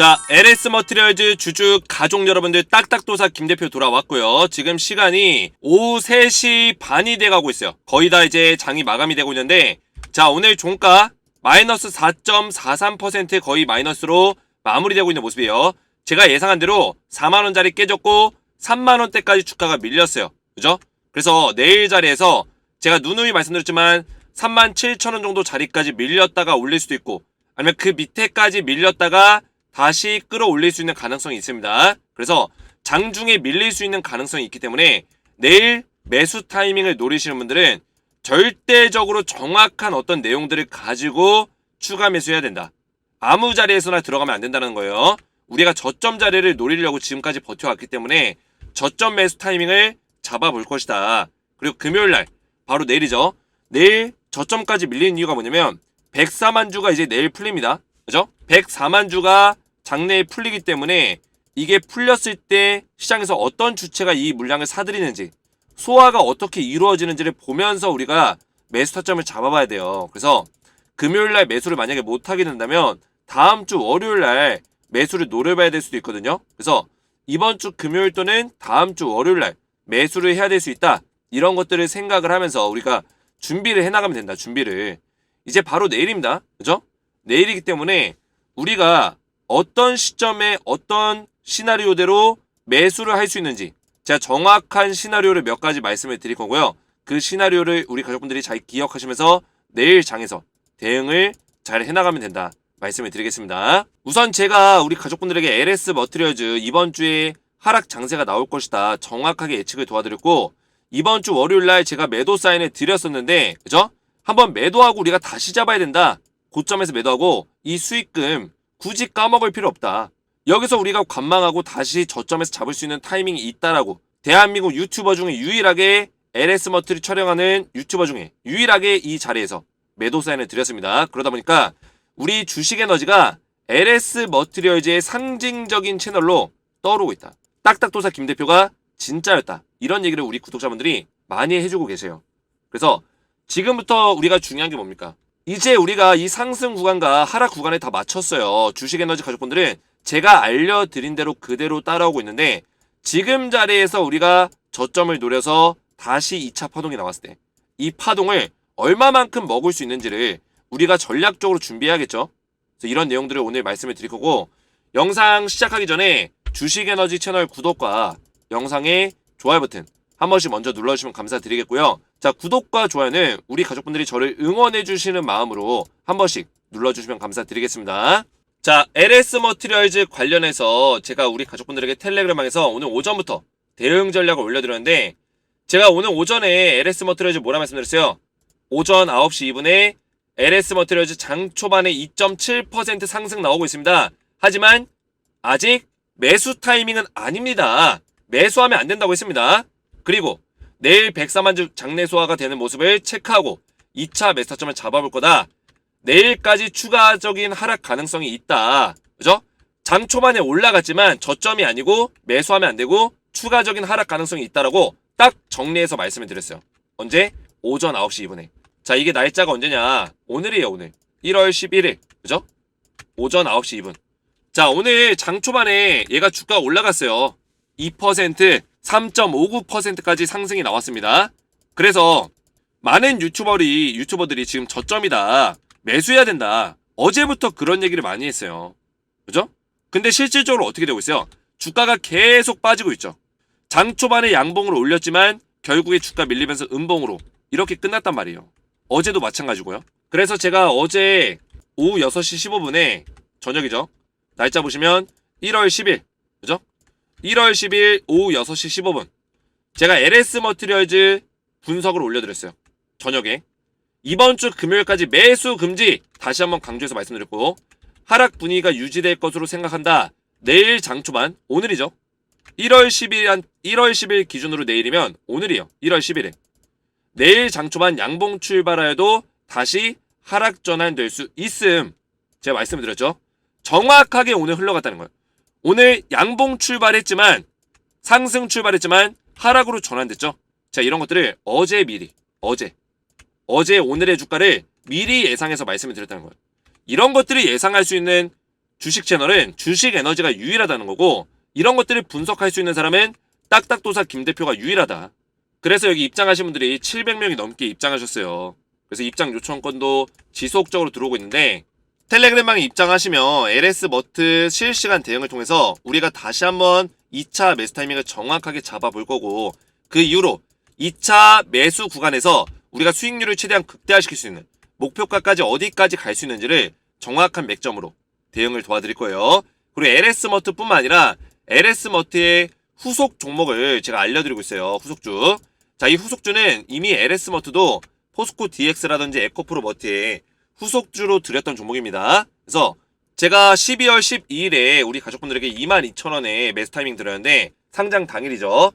자, LS 머티리얼즈 주주 가족 여러분들 딱딱도사 김대표 돌아왔고요. 지금 시간이 오후 3시 반이 돼가고 있어요. 거의 다 이제 장이 마감이 되고 있는데, 자, 오늘 종가 마이너스 4.43% 거의 마이너스로 마무리되고 있는 모습이에요. 제가 예상한 대로 4만원짜리 깨졌고 3만원대까지 주가가 밀렸어요. 그죠? 그래서 내일 자리에서 제가 누누이 말씀드렸지만 37,000원 정도 자리까지 밀렸다가 올릴 수도 있고, 아니면 그 밑에까지 밀렸다가 다시 끌어올릴 수 있는 가능성이 있습니다. 그래서 장중에 밀릴 수 있는 가능성이 있기 때문에 내일 매수 타이밍을 노리시는 분들은 절대적으로 정확한 어떤 내용들을 가지고 추가 매수해야 된다. 아무 자리에서나 들어가면 안 된다는 거예요. 우리가 저점 자리를 노리려고 지금까지 버텨왔기 때문에 저점 매수 타이밍을 잡아볼 것이다. 그리고 금요일날 바로 내일이죠. 내일 저점까지 밀리는 이유가 뭐냐면 104만 주가 이제 내일 풀립니다. 그죠? 104만 주가 장내에 풀리기 때문에 이게 풀렸을 때 시장에서 어떤 주체가 이 물량을 사들이는지, 소화가 어떻게 이루어지는지를 보면서 우리가 매수 타점을 잡아봐야 돼요. 그래서 금요일날 매수를 만약에 못하게 된다면 다음 주 월요일날 매수를 노려봐야 될 수도 있거든요. 그래서 이번 주 금요일 또는 다음 주 월요일날 매수를 해야 될 수 있다. 이런 것들을 생각을 하면서 우리가 준비를 해나가면 된다. 준비를. 이제 바로 내일입니다. 그죠? 내일이기 때문에 우리가 어떤 시점에 어떤 시나리오대로 매수를 할 수 있는지 제가 정확한 시나리오를 몇 가지 말씀을 드릴 거고요. 그 시나리오를 우리 가족분들이 잘 기억하시면서 내일 장에서 대응을 잘 해나가면 된다. 말씀을 드리겠습니다. 우선 제가 우리 가족분들에게 LS 머티리얼즈 이번 주에 하락 장세가 나올 것이다. 정확하게 예측을 도와드렸고, 이번 주 월요일날 제가 매도 사인을 드렸었는데, 그죠? 한번 매도하고 우리가 다시 잡아야 된다. 고점에서 매도하고 이 수익금 굳이 까먹을 필요 없다. 여기서 우리가 관망하고 다시 저점에서 잡을 수 있는 타이밍이 있다라고, 대한민국 유튜버 중에 유일하게 LS 머티리 촬영하는 유튜버 중에 유일하게 이 자리에서 매도 사인을 드렸습니다. 그러다 보니까 우리 주식에너지가 LS 머티리얼즈의 상징적인 채널로 떠오르고 있다. 딱딱도사 김대표가 진짜였다. 이런 얘기를 우리 구독자분들이 많이 해주고 계세요. 그래서 지금부터 우리가 중요한 게 뭡니까? 이제 우리가 이 상승 구간과 하락 구간에 다 맞췄어요. 주식에너지 가족분들은 제가 알려드린 대로 그대로 따라오고 있는데, 지금 자리에서 우리가 저점을 노려서 다시 2차 파동이 나왔을 때 이 파동을 얼마만큼 먹을 수 있는지를 우리가 전략적으로 준비해야겠죠. 그래서 이런 내용들을 오늘 말씀을 드릴 거고, 영상 시작하기 전에 주식에너지 채널 구독과 영상의 좋아요 버튼 한 번씩 먼저 눌러주시면 감사드리겠고요. 자, 구독과 좋아요는 우리 가족분들이 저를 응원해주시는 마음으로 한 번씩 눌러주시면 감사드리겠습니다. 자, LS 머티리얼즈 관련해서 제가 우리 가족분들에게 텔레그램방에서 오늘 오전부터 대응 전략을 올려드렸는데, 제가 오늘 오전에 LS 머티리얼즈 뭐라 말씀드렸어요? 오전 9시 2분에 LS 머티리얼즈 장 초반에 2.7% 상승 나오고 있습니다. 하지만 아직 매수 타이밍은 아닙니다. 매수하면 안 된다고 했습니다. 그리고 내일 104만 주 장내 소화가 되는 모습을 체크하고 2차 매수 타점을 잡아볼 거다. 내일까지 추가적인 하락 가능성이 있다. 그죠? 장 초반에 올라갔지만 저점이 아니고 매수하면 안 되고 추가적인 하락 가능성이 있다라고 딱 정리해서 말씀을 드렸어요. 언제? 오전 9시 2분에. 자, 이게 날짜가 언제냐? 오늘이에요, 오늘. 1월 11일. 그죠? 오전 9시 2분. 자, 오늘 장 초반에 얘가 주가 올라갔어요. 2%, 3.59%까지 상승이 나왔습니다. 그래서 많은 유튜버들이 지금 저점이다, 매수해야 된다, 어제부터 그런 얘기를 많이 했어요. 그죠? 근데 실질적으로 어떻게 되고 있어요? 주가가 계속 빠지고 있죠. 장 초반에 양봉으로 올렸지만 결국에 주가 밀리면서 음봉으로 이렇게 끝났단 말이에요. 어제도 마찬가지고요. 그래서 제가 어제 오후 6시 15분에 저녁이죠. 날짜 보시면 1월 10일. 그죠? 1월 10일 오후 6시 15분 제가 LS 머티리얼즈 분석을 올려드렸어요. 저녁에. 이번 주 금요일까지 매수 금지 다시 한번 강조해서 말씀드렸고, 하락 분위기가 유지될 것으로 생각한다. 내일 장초반, 오늘이죠. 1월 10일 기준으로 내일이면 오늘이요. 1월 11일. 내일 장초반 양봉 출발하여도 다시 하락 전환될 수 있음. 제가 말씀을 드렸죠. 정확하게 오늘 흘러갔다는 거예요. 오늘 양봉 출발했지만, 상승 출발했지만 하락으로 전환됐죠. 자, 이런 것들을 어제 오늘의 주가를 미리 예상해서 말씀을 드렸다는 거예요. 이런 것들을 예상할 수 있는 주식 채널은 주식 에너지가 유일하다는 거고, 이런 것들을 분석할 수 있는 사람은 딱딱도사 김 대표가 유일하다. 그래서 여기 입장하신 분들이 700명이 넘게 입장하셨어요. 그래서 입장 요청건도 지속적으로 들어오고 있는데, 텔레그램방에 입장하시면 LS 머트 실시간 대응을 통해서 우리가 다시 한번 2차 매수 타이밍을 정확하게 잡아볼 거고, 그 이후로 2차 매수 구간에서 우리가 수익률을 최대한 극대화시킬 수 있는 목표가까지 어디까지 갈 수 있는지를 정확한 맥점으로 대응을 도와드릴 거예요. 그리고 LS 머트 뿐만 아니라 LS 머트의 후속 종목을 제가 알려드리고 있어요. 후속주. 자, 이 후속주는 이미 LS 머트도 포스코 DX라든지 에코프로 머트에 후속주로 드렸던 종목입니다. 그래서 제가 12월 12일에 우리 가족분들에게 22,000원에 매수 타이밍 드렸는데, 상장 당일이죠.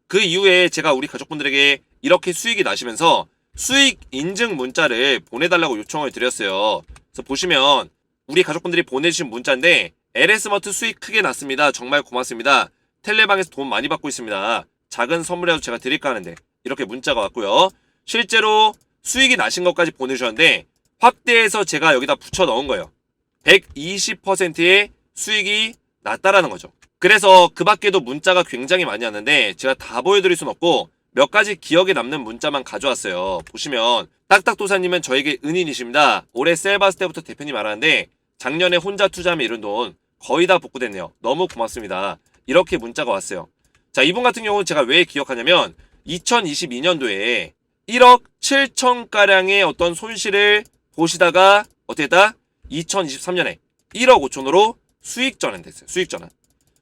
그 이후에 제가 우리 가족분들에게 이렇게 수익이 나시면서 수익 인증 문자를 보내달라고 요청을 드렸어요. 그래서 보시면 우리 가족분들이 보내주신 문자인데, LS머트 수익 크게 났습니다. 정말 고맙습니다. 텔레방에서 돈 많이 받고 있습니다. 작은 선물이라도 제가 드릴까 하는데, 이렇게 문자가 왔고요. 실제로 수익이 나신 것까지 보내주셨는데, 확대해서 제가 여기다 붙여 넣은 거예요. 120%의 수익이 났다라는 거죠. 그래서 그 밖에도 문자가 굉장히 많이 왔는데 제가 다 보여드릴 순 없고 몇 가지 기억에 남는 문자만 가져왔어요. 보시면 딱딱도사님은 저에게 은인이십니다. 올해 셀바스 때부터 대표님 알았는데 작년에 혼자 투자하며 이룬 돈 거의 다 복구됐네요. 너무 고맙습니다. 이렇게 문자가 왔어요. 자, 이분 같은 경우는 제가 왜 기억하냐면 2022년도에 1억 7천가량의 어떤 손실을 보시다가 어떻게 했다? 2023년에 1억 5천으로 수익 전환됐어요. 수익 전환.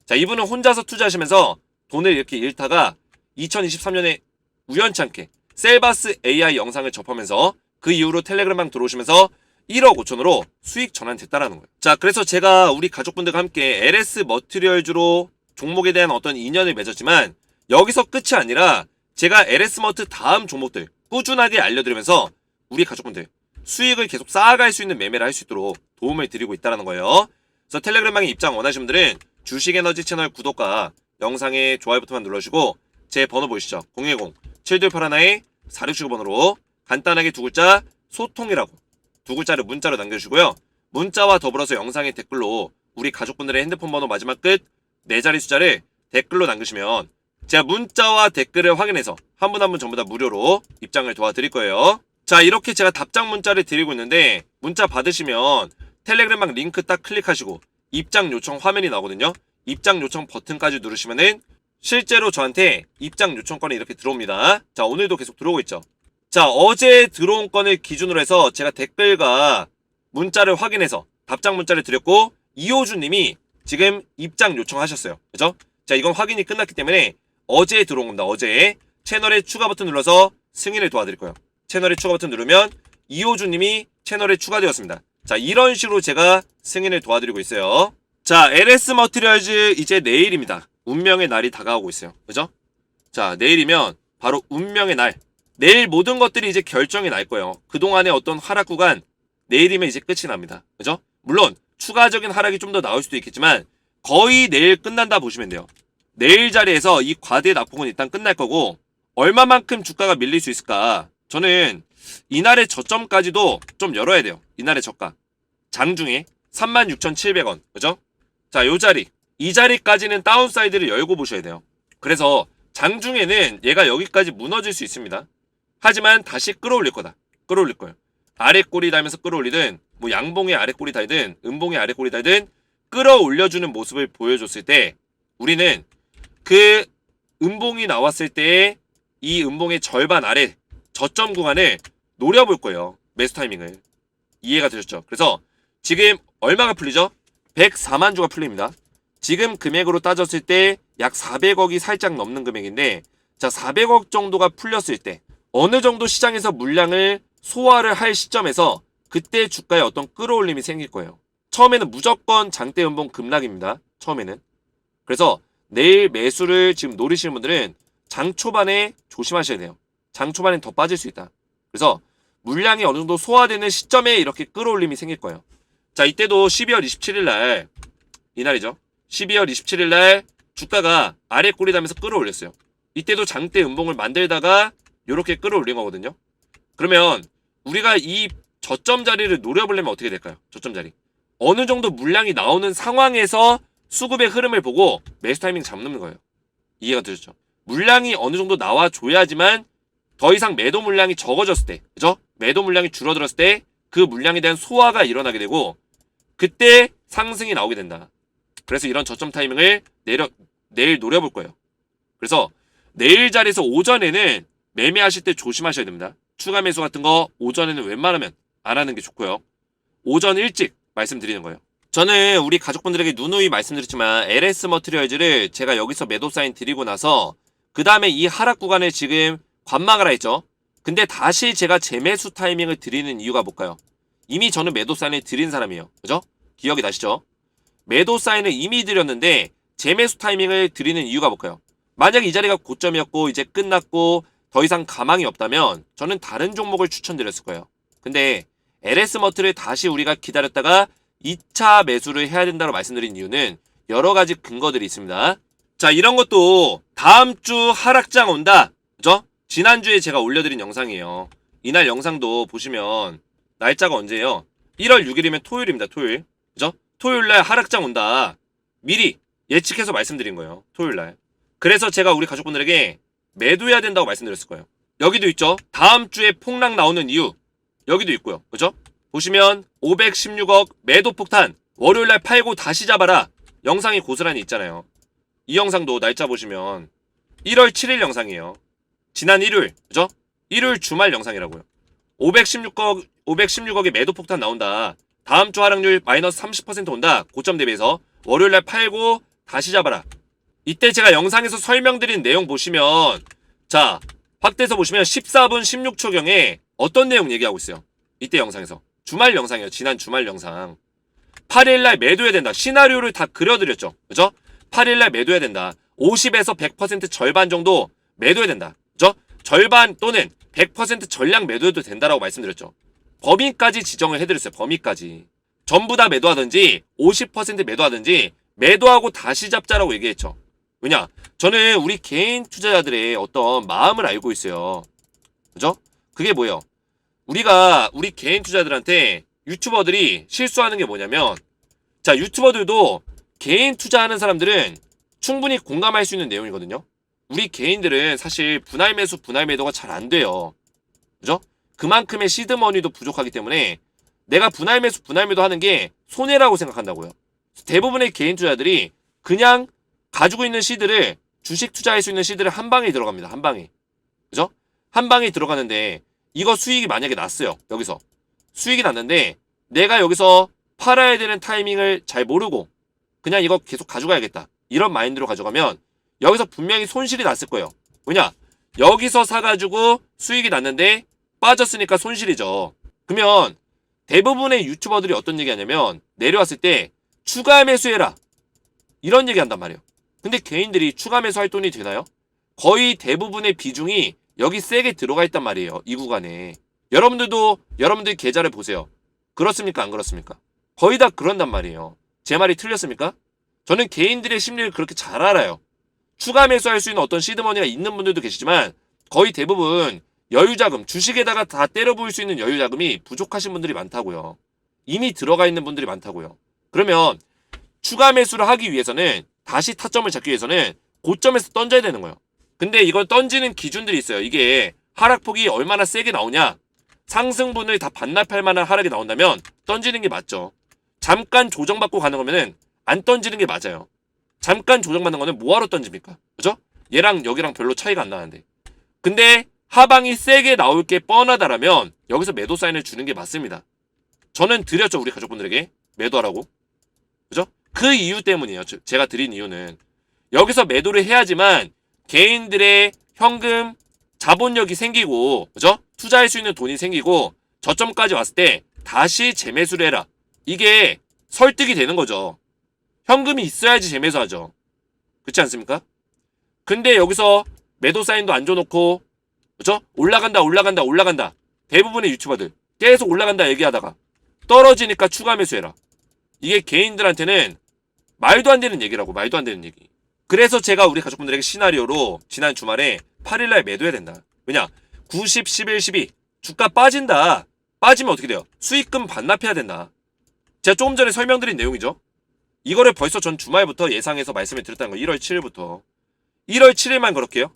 자, 이분은 혼자서 투자하시면서 돈을 이렇게 잃다가 2023년에 우연찮게 셀바스 AI 영상을 접하면서 그 이후로 텔레그램방 들어오시면서 1억 5천으로 수익 전환됐다라는 거예요. 자, 그래서 제가 우리 가족분들과 함께 LS 머티리얼주로 종목에 대한 어떤 인연을 맺었지만 여기서 끝이 아니라 제가 LS 머트 다음 종목들 꾸준하게 알려드리면서 우리 가족분들 수익을 계속 쌓아갈 수 있는 매매를 할 수 있도록 도움을 드리고 있다는 거예요. 그래서 텔레그램방에 입장 원하시는 분들은 주식에너지 채널 구독과 영상에 좋아요 버튼만 눌러주시고 제 번호 보이시죠? 010-7281-4679번으로 간단하게 두 글자 소통이라고 두 글자를 문자로 남겨주시고요. 문자와 더불어서 영상의 댓글로 우리 가족분들의 핸드폰 번호 마지막 끝 4자리 숫자를 댓글로 남기시면 제가 문자와 댓글을 확인해서 한 분 한 분 전부 다 무료로 입장을 도와드릴 거예요. 자, 이렇게 제가 답장 문자를 드리고 있는데 문자 받으시면 텔레그램방 링크 딱 클릭하시고 입장 요청 화면이 나오거든요. 입장 요청 버튼까지 누르시면은 실제로 저한테 입장 요청건이 이렇게 들어옵니다. 자, 오늘도 계속 들어오고 있죠. 자, 어제 들어온 건을 기준으로 해서 제가 댓글과 문자를 확인해서 답장 문자를 드렸고 이호준님이 지금 입장 요청하셨어요. 그죠? 자, 이건 확인이 끝났기 때문에 어제 들어온 겁니다. 어제 채널에 추가 버튼 눌러서 승인을 도와드릴 거예요. 채널에 추가 버튼 누르면 이호준님이 채널에 추가되었습니다. 자, 이런 식으로 제가 승인을 도와드리고 있어요. 자, LS 머티리얼즈 이제 내일입니다. 운명의 날이 다가오고 있어요. 그죠? 자, 내일이면 바로 운명의 날. 내일 모든 것들이 이제 결정이 날 거예요. 그동안의 어떤 하락 구간 내일이면 이제 끝이 납니다. 그죠? 물론 추가적인 하락이 좀 더 나올 수도 있겠지만 거의 내일 끝난다 보시면 돼요. 내일 자리에서 이 과대 낙폭은 일단 끝날 거고 얼마만큼 주가가 밀릴 수 있을까? 저는 이날의 저점까지도 좀 열어야 돼요. 이날의 저가. 장중에 36,700원. 그죠? 자, 요 자리. 이 자리까지는 다운사이드를 열고 보셔야 돼요. 그래서 장중에는 얘가 여기까지 무너질 수 있습니다. 하지만 다시 끌어올릴 거다. 끌어올릴 거예요. 아래 꼬리 달면서 끌어올리든 뭐 양봉의 아래 꼬리 달든 음봉의 아래 꼬리 달든 끌어올려주는 모습을 보여줬을 때 우리는 그 음봉이 나왔을 때 이 음봉의 절반 아래 저점 구간을 노려볼 거예요. 매수 타이밍을. 이해가 되셨죠? 그래서 지금 얼마가 풀리죠? 104만 주가 풀립니다. 지금 금액으로 따졌을 때 약 400억이 살짝 넘는 금액인데 자, 400억 정도가 풀렸을 때 어느 정도 시장에서 물량을 소화를 할 시점에서 그때 주가에 어떤 끌어올림이 생길 거예요. 처음에는 무조건 장대 음봉 급락입니다. 처음에는. 그래서 내일 매수를 지금 노리시는 분들은 장 초반에 조심하셔야 돼요. 장 초반엔 더 빠질 수 있다. 그래서 물량이 어느 정도 소화되는 시점에 이렇게 끌어올림이 생길 거예요. 자, 이때도 12월 27일 날 이날이죠. 12월 27일 날 주가가 아래 꼬리 달면서 끌어올렸어요. 이때도 장대 음봉을 만들다가 이렇게 끌어올린 거거든요. 그러면 우리가 이 저점 자리를 노려보려면 어떻게 될까요? 저점 자리. 어느 정도 물량이 나오는 상황에서 수급의 흐름을 보고 매수 타이밍 잡는 거예요. 이해가 되셨죠? 물량이 어느 정도 나와줘야지만 더 이상 매도 물량이 적어졌을 때, 그죠? 매도 물량이 줄어들었을 때 그 물량에 대한 소화가 일어나게 되고 그때 상승이 나오게 된다. 그래서 이런 저점 타이밍을 내일 노려볼 거예요. 그래서 내일 자리에서 오전에는 매매하실 때 조심하셔야 됩니다. 추가 매수 같은 거 오전에는 웬만하면 안 하는 게 좋고요. 오전 일찍 말씀드리는 거예요. 저는 우리 가족분들에게 누누이 말씀드렸지만 LS 머티리얼즈를 제가 여기서 매도 사인 드리고 나서 그 다음에 이 하락 구간을 지금 관망하라 했죠. 근데 다시 제가 재매수 타이밍을 드리는 이유가 뭘까요? 이미 저는 매도 사인을 드린 사람이에요. 그죠? 기억이 나시죠? 매도 사인을 이미 드렸는데 재매수 타이밍을 드리는 이유가 뭘까요? 만약 이 자리가 고점이었고 이제 끝났고 더 이상 가망이 없다면 저는 다른 종목을 추천드렸을 거예요. 근데 LS 머트를 다시 우리가 기다렸다가 2차 매수를 해야 된다고 말씀드린 이유는 여러 가지 근거들이 있습니다. 자, 이런 것도 다음 주 하락장 온다. 그죠? 지난주에 제가 올려드린 영상이에요. 이날 영상도 보시면 날짜가 언제예요? 1월 6일이면 토요일입니다. 토요일. 그죠? 토요일날 하락장 온다. 미리 예측해서 말씀드린 거예요. 토요일날. 그래서 제가 우리 가족분들에게 매도해야 된다고 말씀드렸을 거예요. 여기도 있죠. 다음 주에 폭락 나오는 이유. 여기도 있고요. 그죠? 보시면 516억 매도 폭탄. 월요일날 팔고 다시 잡아라. 영상이 고스란히 있잖아요. 이 영상도 날짜 보시면 1월 7일 영상이에요. 지난 일요일, 그죠? 일요일 주말 영상이라고요. 516억의 매도 폭탄 나온다. 다음 주 하락률 마이너스 30% 온다. 고점 대비해서 월요일날 팔고 다시 잡아라. 이때 제가 영상에서 설명드린 내용 보시면 자, 확대해서 보시면 14분 16초경에 어떤 내용 얘기하고 있어요. 이때 영상에서. 주말 영상이에요. 지난 주말 영상. 8일날 매도해야 된다. 시나리오를 다 그려드렸죠. 그죠? 8일날 매도해야 된다. 50에서 100% 절반 정도 매도해야 된다. 그죠? 절반 또는 100% 전량 매도해도 된다라고 말씀드렸죠. 범위까지 지정을 해드렸어요. 범위까지. 전부 다 매도하든지 50% 매도하든지 매도하고 다시 잡자라고 얘기했죠. 왜냐? 저는 우리 개인 투자자들의 어떤 마음을 알고 있어요. 그죠? 그게 뭐예요? 우리 개인 투자자들한테 유튜버들이 실수하는 게 뭐냐면 자, 유튜버들도 개인 투자하는 사람들은 충분히 공감할 수 있는 내용이거든요. 우리 개인들은 사실 분할 매수, 분할 매도가 잘 안 돼요. 그죠? 그만큼의 시드머니도 부족하기 때문에 내가 분할 매수, 분할 매도 하는 게 손해라고 생각한다고요. 대부분의 개인 투자들이 그냥 가지고 있는 시드를 주식 투자할 수 있는 시드를 한 방에 들어갑니다. 한 방에. 그죠? 한 방에 들어가는데 이거 수익이 만약에 났어요. 여기서. 수익이 났는데 내가 여기서 팔아야 되는 타이밍을 잘 모르고 그냥 이거 계속 가져가야겠다. 이런 마인드로 가져가면 여기서 분명히 손실이 났을 거예요. 왜냐? 여기서 사가지고 수익이 났는데 빠졌으니까 손실이죠. 그러면 대부분의 유튜버들이 어떤 얘기 하냐면 내려왔을 때 추가 매수해라. 이런 얘기 한단 말이에요. 근데 개인들이 추가 매수할 돈이 되나요? 거의 대부분의 비중이 여기 세게 들어가 있단 말이에요. 이 구간에. 여러분들 계좌를 보세요. 그렇습니까? 안 그렇습니까? 거의 다 그런단 말이에요. 제 말이 틀렸습니까? 저는 개인들의 심리를 그렇게 잘 알아요. 추가 매수할 수 있는 어떤 시드머니가 있는 분들도 계시지만 거의 대부분 여유자금, 주식에다가 다 때려 부을 수 있는 여유자금이 부족하신 분들이 많다고요. 이미 들어가 있는 분들이 많다고요. 그러면 추가 매수를 하기 위해서는 다시 타점을 잡기 위해서는 고점에서 던져야 되는 거예요. 근데 이건 던지는 기준들이 있어요. 이게 하락폭이 얼마나 세게 나오냐. 상승분을 다 반납할 만한 하락이 나온다면 던지는 게 맞죠. 잠깐 조정받고 가는 거면은 안 던지는 게 맞아요. 잠깐 조정받는 거는 뭐하러 던집니까? 그죠? 얘랑 여기랑 별로 차이가 안 나는데. 근데 하방이 세게 나올 게 뻔하다라면 여기서 매도 사인을 주는 게 맞습니다. 저는 드렸죠. 우리 가족분들에게 매도하라고. 그죠? 그 이유 때문이에요. 제가 드린 이유는 여기서 매도를 해야지만 개인들의 현금 자본력이 생기고, 그죠? 투자할 수 있는 돈이 생기고 저점까지 왔을 때 다시 재매수를 해라. 이게 설득이 되는 거죠. 현금이 있어야지 재매수하죠. 그렇지 않습니까? 근데 여기서 매도 사인도 안 줘놓고, 그죠? 올라간다. 대부분의 유튜버들 계속 올라간다 얘기하다가 떨어지니까 추가 매수해라. 이게 개인들한테는 말도 안 되는 얘기라고. 말도 안 되는 얘기. 그래서 제가 우리 가족분들에게 시나리오로 지난 주말에 8일날 매도해야 된다. 왜냐? 90, 11, 12 주가 빠진다. 빠지면 어떻게 돼요? 수익금 반납해야 된다. 제가 조금 전에 설명드린 내용이죠. 이거를 벌써 전 주말부터 예상해서 말씀을 드렸다는 거예요. 1월 7일부터. 1월 7일만 그렇게요.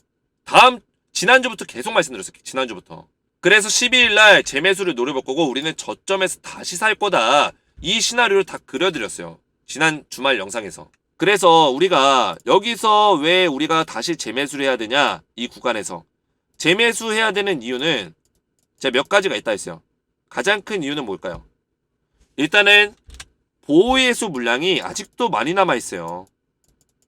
지난주부터 계속 말씀드렸어요. 지난주부터. 그래서 12일날 재매수를 노려볼 거고 우리는 저점에서 다시 살 거다. 이 시나리오를 다 그려드렸어요. 지난 주말 영상에서. 그래서 우리가 여기서 왜 우리가 다시 재매수를 해야 되냐? 이 구간에서. 재매수해야 되는 이유는 제가 몇 가지가 있다 했어요. 가장 큰 이유는 뭘까요? 일단은 보호예수 물량이 아직도 많이 남아있어요.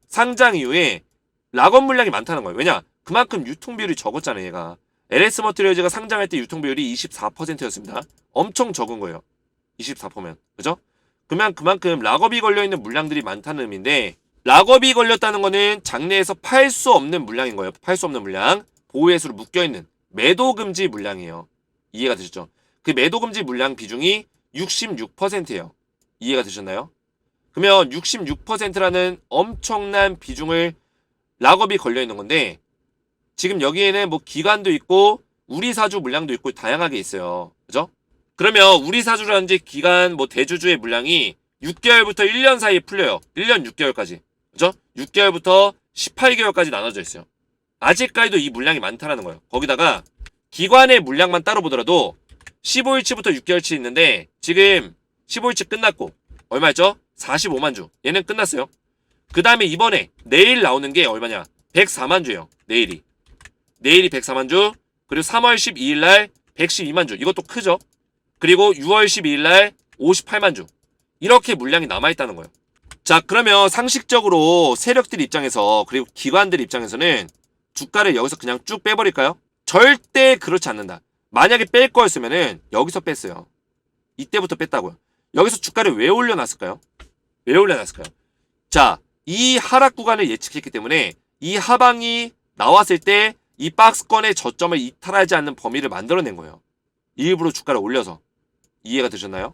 상장 이후에 락업 물량이 많다는 거예요. 왜냐? 그만큼 유통비율이 적었잖아요. 얘가. LS 머티리얼즈가 상장할 때 유통비율이 24%였습니다. 엄청 적은 거예요. 24%면. 그죠? 그러면 그만큼 락업이 걸려있는 물량들이 많다는 의미인데 락업이 걸렸다는 거는 장내에서 팔 수 없는 물량인 거예요. 팔 수 없는 물량. 보호예수로 묶여있는 매도금지 물량이에요. 이해가 되셨죠? 그 매도금지 물량 비중이 66%예요. 이해가 되셨나요? 그러면 66%라는 엄청난 비중을 락업이 걸려있는 건데 지금 여기에는 뭐 기관도 있고 우리 사주 물량도 있고 다양하게 있어요. 그죠? 그러면 우리 사주라든지 기관 뭐 대주주의 물량이 6개월부터 1년 사이에 풀려요. 1년 6개월까지. 그죠? 6개월부터 18개월까지 나눠져 있어요. 아직까지도 이 물량이 많다라는 거예요. 거기다가 기관의 물량만 따로 보더라도 15일치부터 6개월치 있는데 지금 15일치 끝났고 얼마였죠? 45만 주. 얘는 끝났어요. 그 다음에 이번에 내일 나오는 게 얼마냐? 104만 주예요. 내일이 104만 주. 그리고 3월 12일 날 112만 주. 이것도 크죠? 그리고 6월 12일 날 58만 주. 이렇게 물량이 남아있다는 거예요. 자, 그러면 상식적으로 세력들 입장에서 그리고 기관들 입장에서는 주가를 여기서 그냥 쭉 빼버릴까요? 절대 그렇지 않는다. 만약에 뺄 거였으면은 여기서 뺐어요. 이때부터 뺐다고요. 여기서 주가를 왜 올려놨을까요? 왜 올려놨을까요? 자, 이 하락 구간을 예측했기 때문에 이 하방이 나왔을 때 이 박스권의 저점을 이탈하지 않는 범위를 만들어낸 거예요. 일부러 주가를 올려서. 이해가 되셨나요?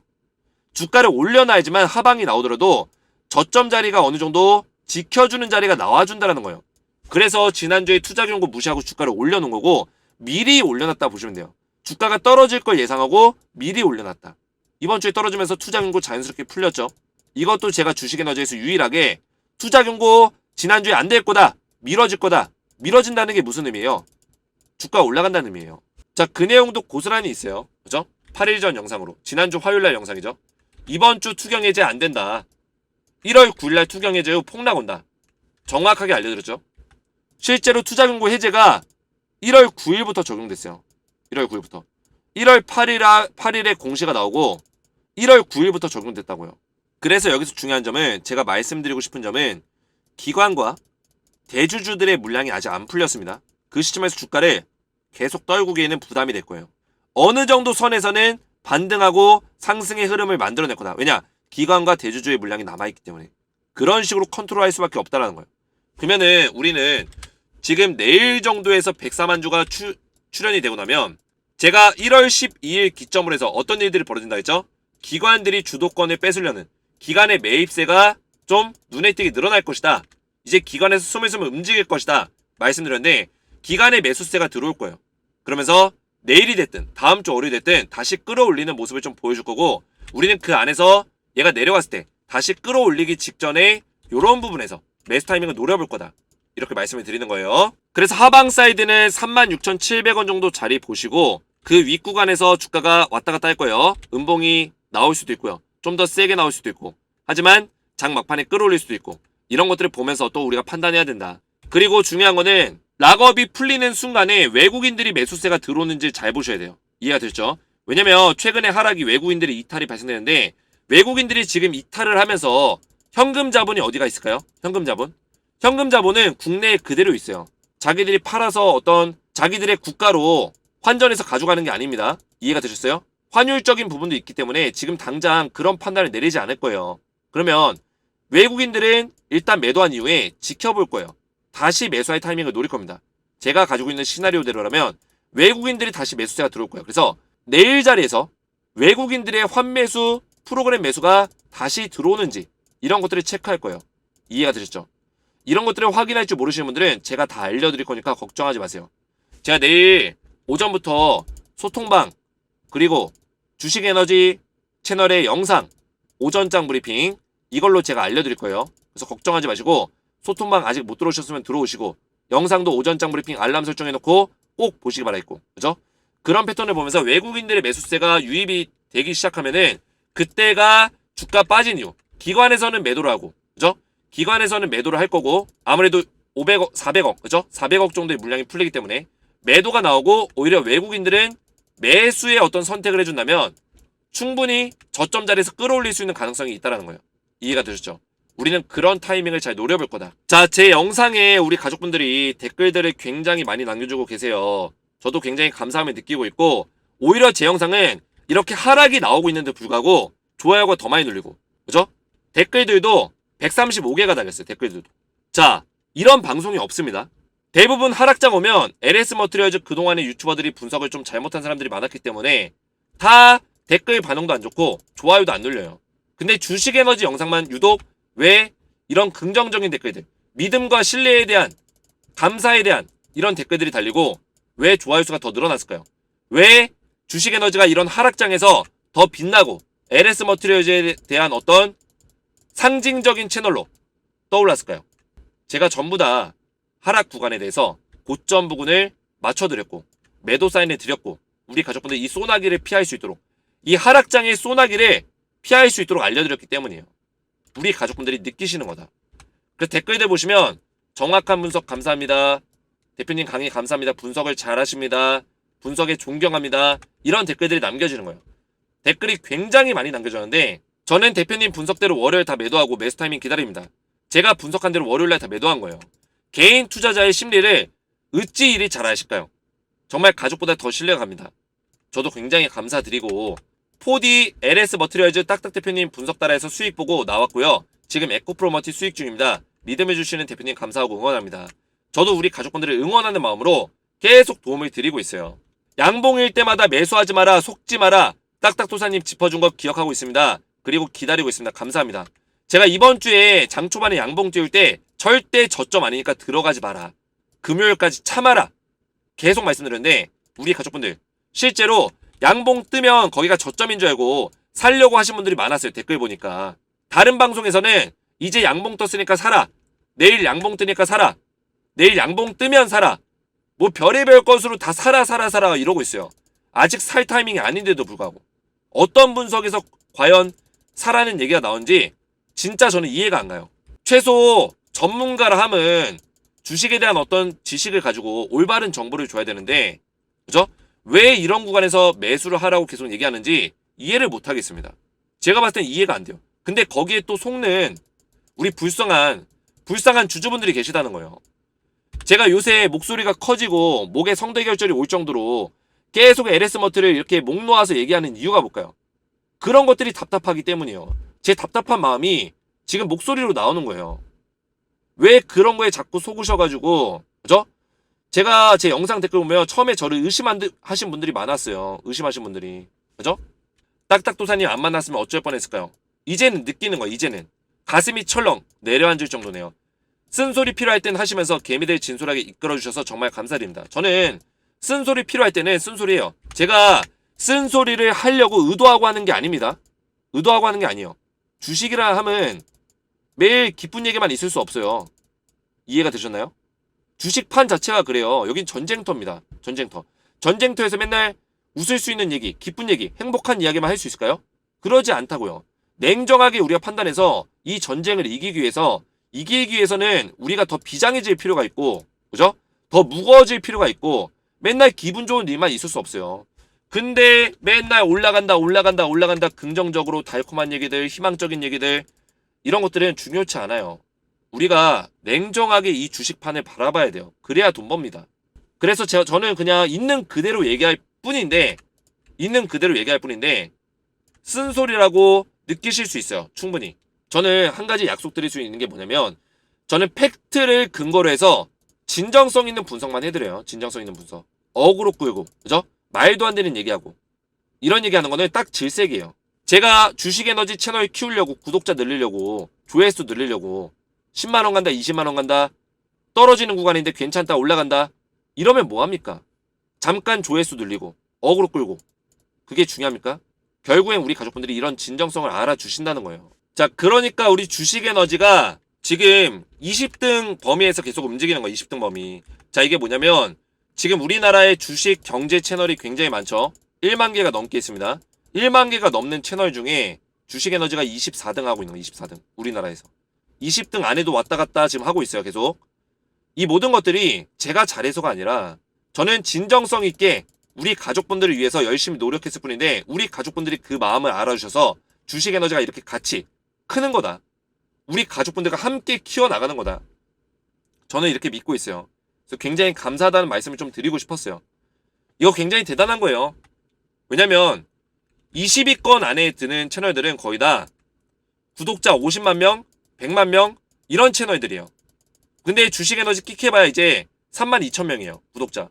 주가를 올려놔야지만 하방이 나오더라도 저점 자리가 어느 정도 지켜주는 자리가 나와준다는 거예요. 그래서 지난주에 투자 경고 무시하고 주가를 올려놓은 거고 미리 올려놨다 보시면 돼요. 주가가 떨어질 걸 예상하고 미리 올려놨다. 이번 주에 떨어지면서 투자 경고 자연스럽게 풀렸죠. 이것도 제가 주식에너지에서 유일하게 투자 경고 지난주에 안 될 거다. 미뤄질 거다. 미뤄진다는 게 무슨 의미예요? 주가가 올라간다는 의미예요. 자, 그 내용도 고스란히 있어요. 그죠? 8일 전 영상으로. 지난주 화요일날 영상이죠. 이번 주 투경 해제 안 된다. 1월 9일날 투경 해제 후 폭락 온다. 정확하게 알려드렸죠. 실제로 투자 경고 해제가 1월 9일부터 적용됐어요. 1월 9일부터. 1월 8일에 공시가 나오고 1월 9일부터 적용됐다고요. 그래서 여기서 중요한 점은 제가 말씀드리고 싶은 점은 기관과 대주주들의 물량이 아직 안 풀렸습니다. 그 시점에서 주가를 계속 떨구기에는 부담이 될 거예요. 어느 정도 선에서는 반등하고 상승의 흐름을 만들어낼 거다. 왜냐? 기관과 대주주의 물량이 남아있기 때문에. 그런 식으로 컨트롤할 수밖에 없다라는 거예요. 그러면은 우리는 지금 내일 정도에서 104만 주가 출현이 되고 나면 제가 1월 12일 기점으로 해서 어떤 일들이 벌어진다 했죠? 기관들이 주도권을 뺏으려는 기관의 매입세가 좀 눈에 띄게 늘어날 것이다. 이제 기관에서 스물스물 움직일 것이다. 말씀드렸는데 기관의 매수세가 들어올 거예요. 그러면서 내일이 됐든 다음 주 월요일이 됐든 다시 끌어올리는 모습을 좀 보여줄 거고 우리는 그 안에서 얘가 내려갔을 때 다시 끌어올리기 직전에 이런 부분에서 매수 타이밍을 노려볼 거다. 이렇게 말씀을 드리는 거예요. 그래서 하방 사이드는 36,700원 정도 자리 보시고 그 윗구간에서 주가가 왔다 갔다 할 거예요. 음봉이 나올 수도 있고요. 좀 더 세게 나올 수도 있고 하지만 장 막판에 끌어올릴 수도 있고 이런 것들을 보면서 또 우리가 판단해야 된다. 그리고 중요한 거는 락업이 풀리는 순간에 외국인들이 매수세가 들어오는지 잘 보셔야 돼요. 이해가 되셨죠? 왜냐면 최근에 하락이 외국인들이 이탈이 발생되는데 외국인들이 지금 이탈을 하면서 현금 자본이 어디가 있을까요? 현금 자본? 현금 자본은 국내에 그대로 있어요. 자기들이 팔아서 어떤 자기들의 국가로 환전해서 가져가는 게 아닙니다. 이해가 되셨어요? 환율적인 부분도 있기 때문에 지금 당장 그런 판단을 내리지 않을 거예요. 그러면 외국인들은 일단 매도한 이후에 지켜볼 거예요. 다시 매수할 타이밍을 노릴 겁니다. 제가 가지고 있는 시나리오대로라면 외국인들이 다시 매수세가 들어올 거예요. 그래서 내일 자리에서 외국인들의 환매수 프로그램 매수가 다시 들어오는지 이런 것들을 체크할 거예요. 이해가 되셨죠? 이런 것들을 확인할 줄 모르시는 분들은 제가 다 알려드릴 거니까 걱정하지 마세요. 제가 내일 오전부터 소통방 그리고 주식에너지 채널의 영상 오전장 브리핑 이걸로 제가 알려드릴 거예요. 그래서 걱정하지 마시고 소통방 아직 못 들어오셨으면 들어오시고 영상도 오전장 브리핑 알람 설정해놓고 꼭 보시기 바라겠고, 그죠? 그런 패턴을 보면서 외국인들의 매수세가 유입이 되기 시작하면은 그때가 주가 빠진 이유. 기관에서는 매도를 하고, 그죠? 기관에서는 매도를 할 거고 아무래도 500억, 400억, 그죠? 400억 정도의 물량이 풀리기 때문에 매도가 나오고 오히려 외국인들은 매수의 어떤 선택을 해준다면 충분히 저점 자리에서 끌어올릴 수 있는 가능성이 있다는 거예요. 이해가 되셨죠? 우리는 그런 타이밍을 잘 노려볼 거다. 자, 제 영상에 우리 가족분들이 댓글들을 굉장히 많이 남겨주고 계세요. 저도 굉장히 감사함을 느끼고 있고 오히려 제 영상은 이렇게 하락이 나오고 있는데 불구하고 좋아요가 더 많이 눌리고, 그죠? 댓글들도 135개가 달렸어요. 댓글들도. 자, 이런 방송이 없습니다. 대부분 하락장 오면 LS 머티리얼즈 그동안의 유튜버들이 분석을 좀 잘못한 사람들이 많았기 때문에 다 댓글 반응도 안 좋고 좋아요도 안 눌려요. 근데 주식에너지 영상만 유독 왜 이런 긍정적인 댓글들, 믿음과 신뢰에 대한, 감사에 대한 이런 댓글들이 달리고 왜 좋아요 수가 더 늘어났을까요? 왜 주식에너지가 이런 하락장에서 더 빛나고 LS 머티리얼즈에 대한 어떤 상징적인 채널로 떠올랐을까요? 제가 전부 다 하락 구간에 대해서 고점 부근을 맞춰드렸고 매도 사인을 드렸고 우리 가족분들 이 소나기를 피할 수 있도록 이 하락장의 소나기를 피할 수 있도록 알려드렸기 때문이에요. 우리 가족분들이 느끼시는 거다. 그래서 댓글들 보시면 정확한 분석 감사합니다. 대표님 강의 감사합니다. 분석을 잘하십니다. 분석에 존경합니다. 이런 댓글들이 남겨지는 거예요. 댓글이 굉장히 많이 남겨졌는데 저는 대표님 분석대로 월요일 다 매도하고 매수 타이밍 기다립니다. 제가 분석한 대로 월요일날 다 매도한 거예요. 개인 투자자의 심리를 어찌 이리 잘 아실까요? 정말 가족보다 더 신뢰가 갑니다. 저도 굉장히 감사드리고 4D LS 머티리얼즈 딱딱 대표님 분석 따라해서 수익 보고 나왔고요. 지금 에코프로머티 수익 중입니다. 믿음해주시는 대표님 감사하고 응원합니다. 저도 우리 가족분들을 응원하는 마음으로 계속 도움을 드리고 있어요. 양봉일 때마다 매수하지 마라, 속지 마라, 딱딱도사님 짚어준 거 기억하고 있습니다. 그리고 기다리고 있습니다. 감사합니다. 제가 이번 주에 장 초반에 양봉 띄울 때 절대 저점 아니니까 들어가지 마라. 금요일까지 참아라. 계속 말씀드렸는데 우리 가족분들 실제로 양봉 뜨면 거기가 저점인 줄 알고 살려고 하신 분들이 많았어요. 댓글 보니까. 다른 방송에서는 이제 양봉 떴으니까 사라. 내일 양봉 뜨니까 사라. 내일 양봉 뜨면 사라. 뭐 별의별 것으로 다 사라 이러고 있어요. 아직 살 타이밍이 아닌데도 불구하고. 어떤 분석에서 과연 사라는 얘기가 나온지 진짜 저는 이해가 안 가요. 최소 전문가라 함은 주식에 대한 어떤 지식을 가지고 올바른 정보를 줘야 되는데, 그죠? 왜 이런 구간에서 매수를 하라고 계속 얘기하는지 이해를 못 하겠습니다. 제가 봤을 땐 이해가 안 돼요. 근데 거기에 또 속는 우리 불쌍한 주주분들이 계시다는 거예요. 제가 요새 목소리가 커지고 목에 성대결절이 올 정도로 계속 LS 머트를 이렇게 목 놓아서 얘기하는 이유가 뭘까요? 그런 것들이 답답하기 때문이에요. 제 답답한 마음이 지금 목소리로 나오는 거예요. 왜 그런 거에 자꾸 속으셔가지고, 그죠? 제가 제 영상 댓글 보면 처음에 저를 의심하신 분들이 많았어요. 의심하신 분들이. 그죠? 딱딱도사님 안 만났으면 어쩔 뻔했을까요? 이제는 느끼는 거예요. 이제는. 가슴이 철렁 내려앉을 정도네요. 쓴소리 필요할 땐 하시면서 개미들 진솔하게 이끌어주셔서 정말 감사드립니다. 저는 쓴소리 필요할 때는 쓴소리예요. 제가 쓴소리를 하려고 의도하고 하는 게 아닙니다. 의도하고 하는 게 아니에요. 주식이라 함은 매일 기쁜 얘기만 있을 수 없어요. 이해가 되셨나요? 주식판 자체가 그래요. 여긴 전쟁터입니다. 전쟁터. 전쟁터에서 맨날 웃을 수 있는 얘기, 기쁜 얘기, 행복한 이야기만 할 수 있을까요? 그러지 않다고요. 냉정하게 우리가 판단해서 이 전쟁을 이기기 위해서는 우리가 더 비장해질 필요가 있고, 그죠? 더 무거워질 필요가 있고, 맨날 기분 좋은 일만 있을 수 없어요. 근데 맨날 올라간다 긍정적으로 달콤한 얘기들, 희망적인 얘기들, 이런 것들은 중요치 않아요. 우리가 냉정하게 이 주식판을 바라봐야 돼요. 그래야 돈 법니다. 그래서 저는 그냥 있는 그대로 얘기할 뿐인데 쓴소리라고 느끼실 수 있어요. 충분히. 저는 한 가지 약속드릴 수 있는 게 뭐냐면 저는 팩트를 근거로 해서 진정성 있는 분석만 해드려요. 진정성 있는 분석. 어그로 끌고, 그죠? 말도 안 되는 얘기하고 이런 얘기하는 거는 딱 질색이에요. 제가 주식에너지 채널 키우려고, 구독자 늘리려고, 조회수 늘리려고 10만원 간다, 20만원 간다, 떨어지는 구간인데 괜찮다, 올라간다, 이러면 뭐합니까? 잠깐 조회수 늘리고 어그로 끌고 그게 중요합니까? 결국엔 우리 가족분들이 이런 진정성을 알아주신다는 거예요. 자, 그러니까 우리 주식에너지가 지금 20등 범위에서 계속 움직이는 거예요. 20등 범위. 자, 이게 뭐냐면 지금 우리나라의 주식 경제 채널이 굉장히 많죠. 1만 개가 넘게 있습니다. 1만 개가 넘는 채널 중에 주식에너지가 24등 하고 있는 거예요. 24등. 우리나라에서. 20등 안에도 왔다 갔다 지금 하고 있어요. 계속. 이 모든 것들이 제가 잘해서가 아니라 저는 진정성 있게 우리 가족분들을 위해서 열심히 노력했을 뿐인데 우리 가족분들이 그 마음을 알아주셔서 주식에너지가 이렇게 같이 크는 거다. 우리 가족분들과 함께 키워나가는 거다. 저는 이렇게 믿고 있어요. 그래서 굉장히 감사하다는 말씀을 좀 드리고 싶었어요. 이거 굉장히 대단한 거예요. 왜냐면 20위권 안에 드는 채널들은 거의 다 구독자 50만 명, 100만 명 이런 채널들이에요. 근데 주식에너지 끽해봐야 이제 32,000명이에요. 구독자.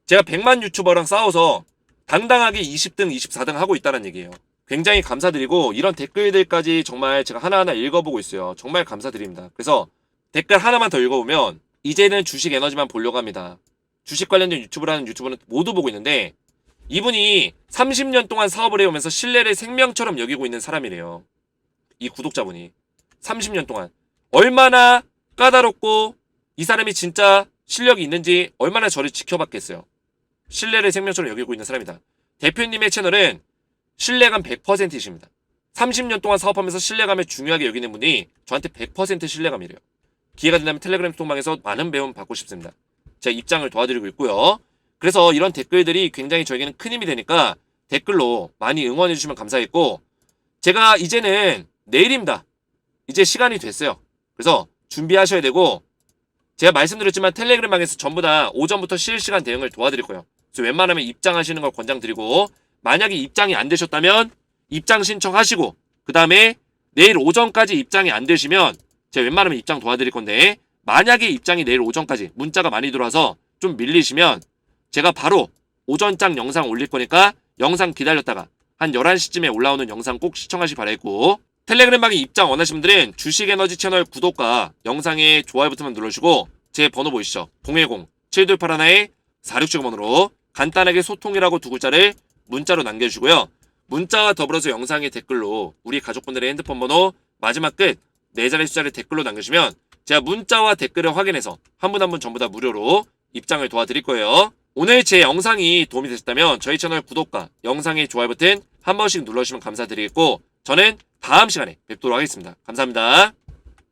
제가 100만 유튜버랑 싸워서 당당하게 20등, 24등 하고 있다는 얘기예요. 굉장히 감사드리고 이런 댓글들까지 정말 제가 하나하나 읽어보고 있어요. 정말 감사드립니다. 그래서 댓글 하나만 더 읽어보면 이제는 주식에너지만 보려고 합니다. 주식 관련된 유튜브를 하는 유튜버는 모두 보고 있는데 이분이 30년 동안 사업을 해오면서 신뢰를 생명처럼 여기고 있는 사람이래요. 이 구독자분이 30년 동안 얼마나 까다롭고 이 사람이 진짜 실력이 있는지 얼마나 저를 지켜봤겠어요. 신뢰를 생명처럼 여기고 있는 사람이다. 대표님의 채널은 신뢰감 100%이십니다. 30년 동안 사업하면서 신뢰감을 중요하게 여기는 분이 저한테 100% 신뢰감이래요. 기회가 된다면 텔레그램 통방에서 많은 배움 받고 싶습니다. 제가 입장을 도와드리고 있고요. 그래서 이런 댓글들이 굉장히 저에게는 큰 힘이 되니까 댓글로 많이 응원해주시면 감사하겠고 제가 이제는 내일입니다. 이제 시간이 됐어요. 그래서 준비하셔야 되고 제가 말씀드렸지만 텔레그램 방에서 전부 다 오전부터 실시간 대응을 도와드릴 거예요. 그래서 웬만하면 입장하시는 걸 권장드리고 만약에 입장이 안 되셨다면 입장 신청하시고 그 다음에 내일 오전까지 입장이 안 되시면 제가 웬만하면 입장 도와드릴 건데 만약에 입장이 내일 오전까지 문자가 많이 들어와서 좀 밀리시면 제가 바로 오전장 영상 올릴 거니까 영상 기다렸다가 한 11시쯤에 올라오는 영상 꼭 시청하시기 바라겠고 텔레그램 방에 입장 원하시는 분들은 주식에너지 채널 구독과 영상에 좋아요 버튼만 눌러주시고 제 번호 보이시죠? 010-7281-4675번으로 간단하게 소통이라고 두 글자를 문자로 남겨주시고요. 문자와 더불어서 영상의 댓글로 우리 가족분들의 핸드폰 번호 마지막 끝 4자리 숫자를 댓글로 남겨주시면 제가 문자와 댓글을 확인해서 한 분 한 분 전부 다 무료로 입장을 도와드릴 거예요. 오늘 제 영상이 도움이 되셨다면 저희 채널 구독과 영상의 좋아요 버튼 한 번씩 눌러주시면 감사드리겠고 저는 다음 시간에 뵙도록 하겠습니다. 감사합니다.